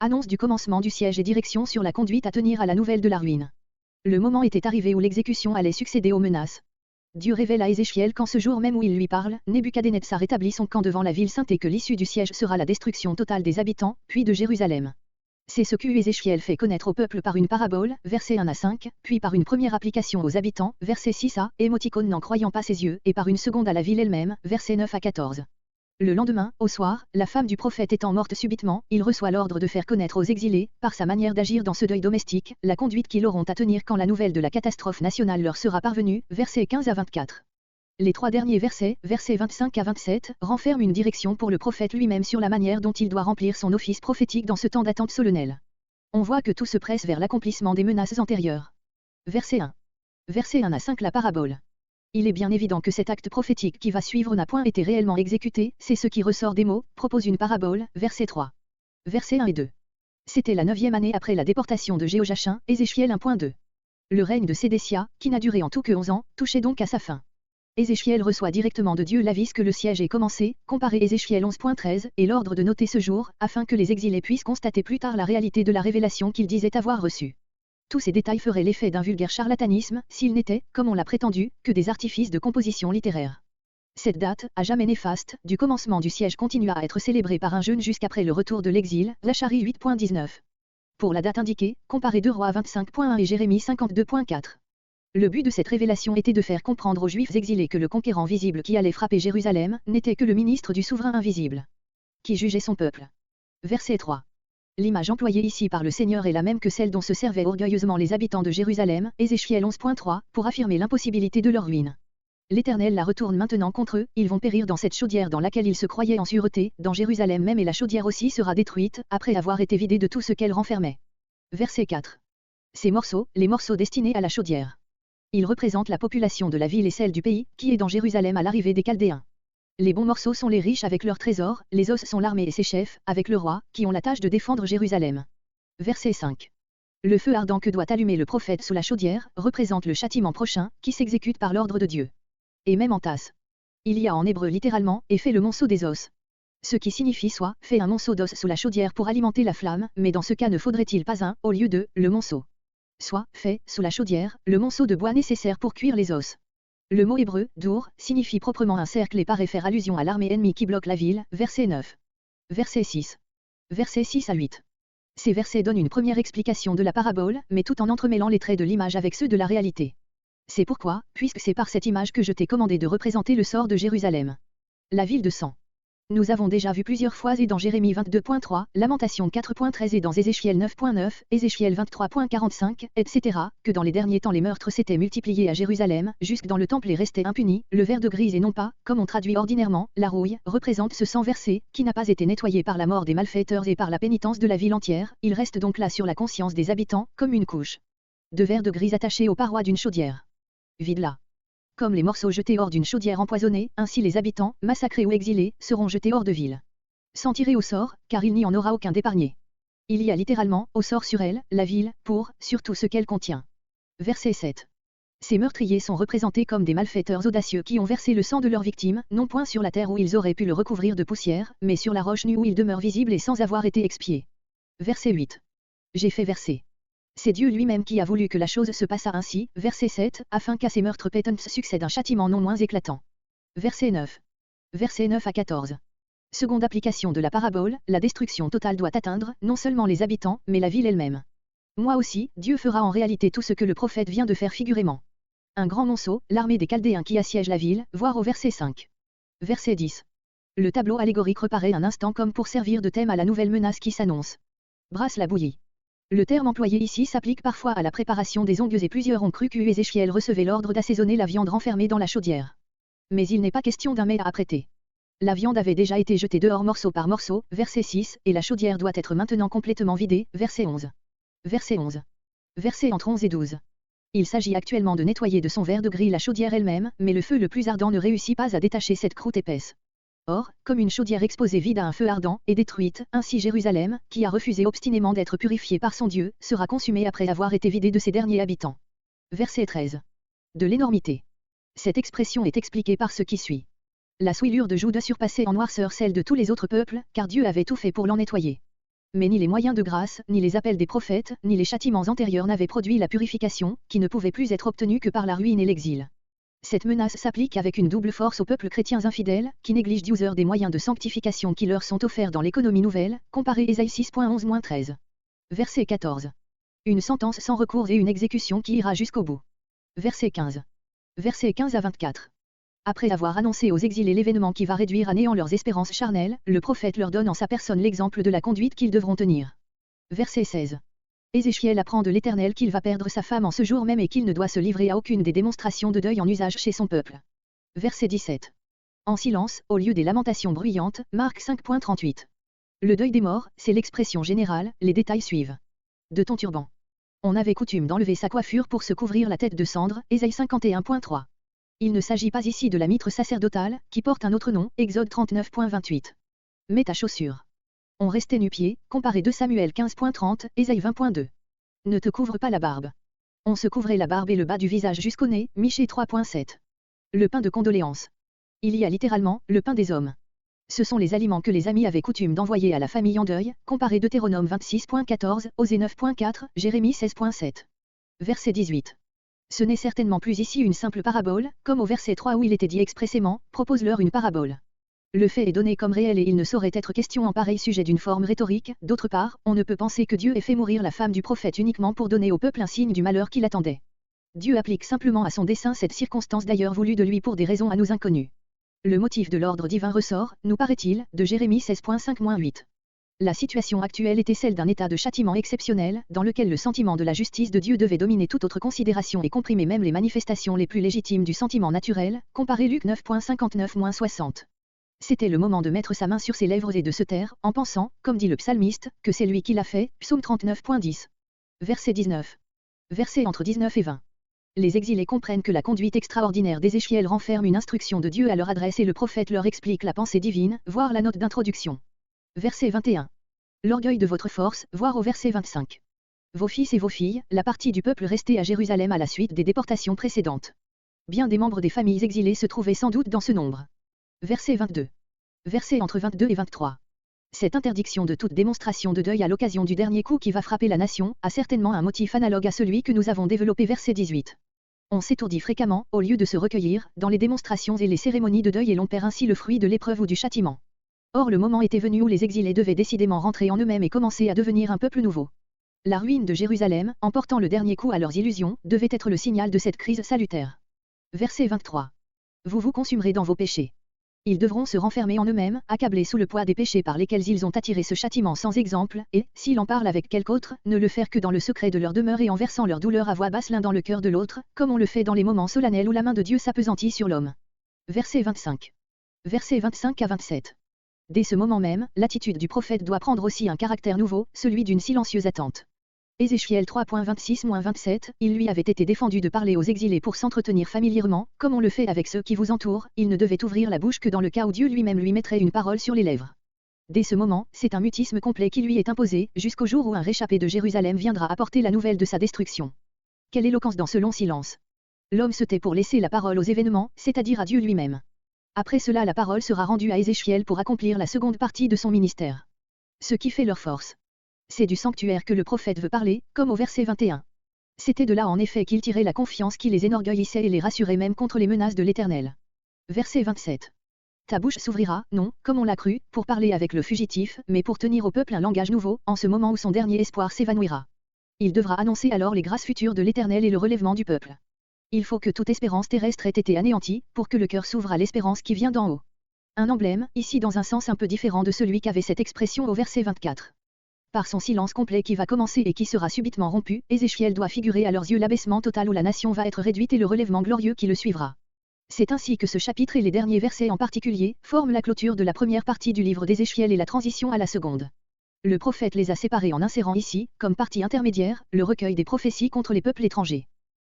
Annonce du commencement du siège et direction sur la conduite à tenir à la nouvelle de la ruine. Le moment était arrivé où l'exécution allait succéder aux menaces. Dieu révèle à Ézéchiel qu'en ce jour même où il lui parle, Nebuchadnezzar rétablit son camp devant la ville sainte et que l'issue du siège sera la destruction totale des habitants, puis de Jérusalem. C'est ce que Ézéchiel fait connaître au peuple par une parabole, versets 1 à 5, puis par une première application aux habitants, versets 6 à, émoticône n'en croyant pas ses yeux, et par une seconde à la ville elle-même, versets 9 à 14. Le lendemain, au soir, la femme du prophète étant morte subitement, il reçoit l'ordre de faire connaître aux exilés, par sa manière d'agir dans ce deuil domestique, la conduite qu'ils auront à tenir quand la nouvelle de la catastrophe nationale leur sera parvenue, versets 15 à 24. Les trois derniers versets, versets 25 à 27, renferment une direction pour le prophète lui-même sur la manière dont il doit remplir son office prophétique dans ce temps d'attente solennelle. On voit que tout se presse vers l'accomplissement des menaces antérieures. Verset 1. Verset 1 à 5 la parabole. Il est bien évident que cet acte prophétique qui va suivre n'a point été réellement exécuté, c'est ce qui ressort des mots, propose une parabole, verset 3. Versets 1 et 2. C'était la 9e année après la déportation de Jéhoiachin, Ézéchiel 1.2. Le règne de Sédécia, qui n'a duré en tout que 11 ans, touchait donc à sa fin. Ézéchiel reçoit directement de Dieu l'avis que le siège est commencé, comparé Ézéchiel 11.13, et l'ordre de noter ce jour, afin que les exilés puissent constater plus tard la réalité de la révélation qu'ils disaient avoir reçue. Tous ces détails feraient l'effet d'un vulgaire charlatanisme, s'ils n'étaient, comme on l'a prétendu, que des artifices de composition littéraire. Cette date, à jamais néfaste, du commencement du siège continua à être célébrée par un jeûne jusqu'après le retour de l'exil, Zacharie 8.19. Pour la date indiquée, comparez 2 Rois 25.1 et Jérémie 52.4. Le but de cette révélation était de faire comprendre aux Juifs exilés que le conquérant visible qui allait frapper Jérusalem, n'était que le ministre du souverain invisible, qui jugeait son peuple. Verset 3. L'image employée ici par le Seigneur est la même que celle dont se servaient orgueilleusement les habitants de Jérusalem, Ézéchiel 11.3, pour affirmer l'impossibilité de leur ruine. L'Éternel la retourne maintenant contre eux, ils vont périr dans cette chaudière dans laquelle ils se croyaient en sûreté, dans Jérusalem même et la chaudière aussi sera détruite, après avoir été vidée de tout ce qu'elle renfermait. Verset 4. Ces morceaux, les morceaux destinés à la chaudière. Ils représentent la population de la ville et celle du pays, qui est dans Jérusalem à l'arrivée des Chaldéens. Les bons morceaux sont les riches avec leurs trésors, les os sont l'armée et ses chefs, avec le roi, qui ont la tâche de défendre Jérusalem. Verset 5. Le feu ardent que doit allumer le prophète sous la chaudière, représente le châtiment prochain, qui s'exécute par l'ordre de Dieu. Et même en tasse. Il y a en hébreu littéralement, et fait le monceau des os. Ce qui signifie soit, fait un monceau d'os sous la chaudière pour alimenter la flamme, mais dans ce cas ne faudrait-il pas un, au lieu de, le monceau. Soit, fait, sous la chaudière, le monceau de bois nécessaire pour cuire les os. Le mot hébreu, dour, signifie proprement un cercle et paraît faire allusion à l'armée ennemie qui bloque la ville, verset 9. Verset 6. Versets 6 à 8. Ces versets donnent une première explication de la parabole, mais tout en entremêlant les traits de l'image avec ceux de la réalité. C'est pourquoi, puisque c'est par cette image que je t'ai commandé de représenter le sort de Jérusalem. La ville de sang. Nous avons déjà vu plusieurs fois et dans Jérémie 22.3, Lamentation 4.13 et dans Ézéchiel 9.9, Ézéchiel 23.45, etc., que dans les derniers temps les meurtres s'étaient multipliés à Jérusalem, jusque dans le temple et restaient impunis, le vert de grise et non pas, comme on traduit ordinairement, la rouille, représente ce sang versé, qui n'a pas été nettoyé par la mort des malfaiteurs et par la pénitence de la ville entière, il reste donc là sur la conscience des habitants, comme une couche de vert de grise attachée aux parois d'une chaudière. Vide là. Comme les morceaux jetés hors d'une chaudière empoisonnée, ainsi les habitants, massacrés ou exilés, seront jetés hors de ville. Sans tirer au sort, car il n'y en aura aucun d'épargné. Il y a littéralement, au sort sur elle, la ville, pour, surtout ce qu'elle contient. Verset 7. Ces meurtriers sont représentés comme des malfaiteurs audacieux qui ont versé le sang de leurs victimes, non point sur la terre où ils auraient pu le recouvrir de poussière, mais sur la roche nue où ils demeurent visibles et sans avoir été expiés. Verset 8. J'ai fait verser. C'est Dieu lui-même qui a voulu que la chose se passât ainsi, verset 7, afin qu'à ces meurtres pétants succède un châtiment non moins éclatant. Verset 9. Verset 9 à 14. Seconde application de la parabole, la destruction totale doit atteindre, non seulement les habitants, mais la ville elle-même. Moi aussi, Dieu fera en réalité tout ce que le prophète vient de faire figurément. Un grand monceau, l'armée des Chaldéens qui assiègent la ville, voire au verset 5. Verset 10. Le tableau allégorique reparaît un instant comme pour servir de thème à la nouvelle menace qui s'annonce. Brasse la bouillie. Le terme employé ici s'applique parfois à la préparation des ongles et plusieurs ont cru qu'Ézéchiel recevait l'ordre d'assaisonner la viande renfermée dans la chaudière. Mais il n'est pas question d'un mets à apprêter. La viande avait déjà été jetée dehors morceau par morceau, verset 6, et la chaudière doit être maintenant complètement vidée, verset 11. Verset 11. Verset entre 11 et 12. Il s'agit actuellement de nettoyer de son verre de gris la chaudière elle-même, mais le feu le plus ardent ne réussit pas à détacher cette croûte épaisse. Or, comme une chaudière exposée vide à un feu ardent, est détruite, ainsi Jérusalem, qui a refusé obstinément d'être purifiée par son Dieu, sera consumée après avoir été vidée de ses derniers habitants. Verset 13. De l'énormité. Cette expression est expliquée par ce qui suit. La souillure de Juda surpassait en noirceur celle de tous les autres peuples, car Dieu avait tout fait pour l'en nettoyer. Mais ni les moyens de grâce, ni les appels des prophètes, ni les châtiments antérieurs n'avaient produit la purification, qui ne pouvait plus être obtenue que par la ruine et l'exil. Cette menace s'applique avec une double force aux peuples chrétiens infidèles, qui négligent d'user des moyens de sanctification qui leur sont offerts dans l'économie nouvelle, comparé Ésaïe 6.11-13. Verset 14. Une sentence sans recours et une exécution qui ira jusqu'au bout. Verset 15. Versets 15 à 24. Après avoir annoncé aux exilés l'événement qui va réduire à néant leurs espérances charnelles, le prophète leur donne en sa personne l'exemple de la conduite qu'ils devront tenir. Verset 16. Ézéchiel apprend de l'Éternel qu'il va perdre sa femme en ce jour même et qu'il ne doit se livrer à aucune des démonstrations de deuil en usage chez son peuple. Verset 17. En silence, au lieu des lamentations bruyantes, Marc 5.38. Le deuil des morts, c'est l'expression générale, les détails suivent. De ton turban. On avait coutume d'enlever sa coiffure pour se couvrir la tête de cendre, Ésaïe 51.3. Il ne s'agit pas ici de la mitre sacerdotale, qui porte un autre nom, Exode 39.28. Mets ta chaussure. On restait nu-pieds, comparé 2 Samuel 15.30, Ésaïe 20.2. Ne te couvre pas la barbe. On se couvrait la barbe et le bas du visage jusqu'au nez, Michée 3.7. Le pain de condoléances. Il y a littéralement, le pain des hommes. Ce sont les aliments que les amis avaient coutume d'envoyer à la famille en deuil, comparé Deutéronome 26.14, Osée 9.4, Jérémie 16.7. Verset 18. Ce n'est certainement plus ici une simple parabole, comme au verset 3 où il était dit expressément, propose-leur une parabole. Le fait est donné comme réel et il ne saurait être question en pareil sujet d'une forme rhétorique. D'autre part, on ne peut penser que Dieu ait fait mourir la femme du prophète uniquement pour donner au peuple un signe du malheur qui l'attendait. Dieu applique simplement à son dessein cette circonstance d'ailleurs voulue de lui pour des raisons à nous inconnues. Le motif de l'ordre divin ressort, nous paraît-il, de Jérémie 16.5-8. La situation actuelle était celle d'un état de châtiment exceptionnel, dans lequel le sentiment de la justice de Dieu devait dominer toute autre considération et comprimer même les manifestations les plus légitimes du sentiment naturel, comparé Luc 9.59-60. C'était le moment de mettre sa main sur ses lèvres et de se taire, en pensant, comme dit le psalmiste, que c'est lui qui l'a fait, psaume 39.10. Verset 19. Verset entre 19 et 20. Les exilés comprennent que la conduite extraordinaire d'Ézéchiel renferme une instruction de Dieu à leur adresse et le prophète leur explique la pensée divine, voire la note d'introduction. Verset 21. L'orgueil de votre force, voire au verset 25. Vos fils et vos filles, la partie du peuple resté à Jérusalem à la suite des déportations précédentes. Bien des membres des familles exilées se trouvaient sans doute dans ce nombre. Verset 22. Verset entre 22 et 23. Cette interdiction de toute démonstration de deuil à l'occasion du dernier coup qui va frapper la nation, a certainement un motif analogue à celui que nous avons développé verset 18. On s'étourdit fréquemment, au lieu de se recueillir, dans les démonstrations et les cérémonies de deuil et l'on perd ainsi le fruit de l'épreuve ou du châtiment. Or le moment était venu où les exilés devaient décidément rentrer en eux-mêmes et commencer à devenir un peuple nouveau. La ruine de Jérusalem, en portant le dernier coup à leurs illusions, devait être le signal de cette crise salutaire. Verset 23. Vous vous consumerez dans vos péchés. Ils devront se renfermer en eux-mêmes, accablés sous le poids des péchés par lesquels ils ont attiré ce châtiment sans exemple, et, s'ils en parlent avec quelque autre, ne le faire que dans le secret de leur demeure et en versant leur douleur à voix basse l'un dans le cœur de l'autre, comme on le fait dans les moments solennels où la main de Dieu s'appesantit sur l'homme. Verset 25. Versets 25 à 27. Dès ce moment même, l'attitude du prophète doit prendre aussi un caractère nouveau, celui d'une silencieuse attente. Ézéchiel 3.26-27, il lui avait été défendu de parler aux exilés pour s'entretenir familièrement, comme on le fait avec ceux qui vous entourent, il ne devait ouvrir la bouche que dans le cas où Dieu lui-même lui mettrait une parole sur les lèvres. Dès ce moment, c'est un mutisme complet qui lui est imposé, jusqu'au jour où un réchappé de Jérusalem viendra apporter la nouvelle de sa destruction. Quelle éloquence dans ce long silence! L'homme se tait pour laisser la parole aux événements, c'est-à-dire à Dieu lui-même. Après cela la parole sera rendue à Ézéchiel pour accomplir la seconde partie de son ministère. Ce qui fait leur force. C'est du sanctuaire que le prophète veut parler, comme au verset 21. C'était de là en effet qu'il tirait la confiance qui les énorgueillissait et les rassurait même contre les menaces de l'Éternel. Verset 27. Ta bouche s'ouvrira, non, comme on l'a cru, pour parler avec le fugitif, mais pour tenir au peuple un langage nouveau, en ce moment où son dernier espoir s'évanouira. Il devra annoncer alors les grâces futures de l'Éternel et le relèvement du peuple. Il faut que toute espérance terrestre ait été anéantie, pour que le cœur s'ouvre à l'espérance qui vient d'en haut. Un emblème, ici dans un sens un peu différent de celui qu'avait cette expression au verset 24. Par son silence complet qui va commencer et qui sera subitement rompu, Ézéchiel doit figurer à leurs yeux l'abaissement total où la nation va être réduite et le relèvement glorieux qui le suivra. C'est ainsi que ce chapitre et les derniers versets en particulier, forment la clôture de la première partie du livre d'Ézéchiel et la transition à la seconde. Le prophète les a séparés en insérant ici, comme partie intermédiaire, le recueil des prophéties contre les peuples étrangers.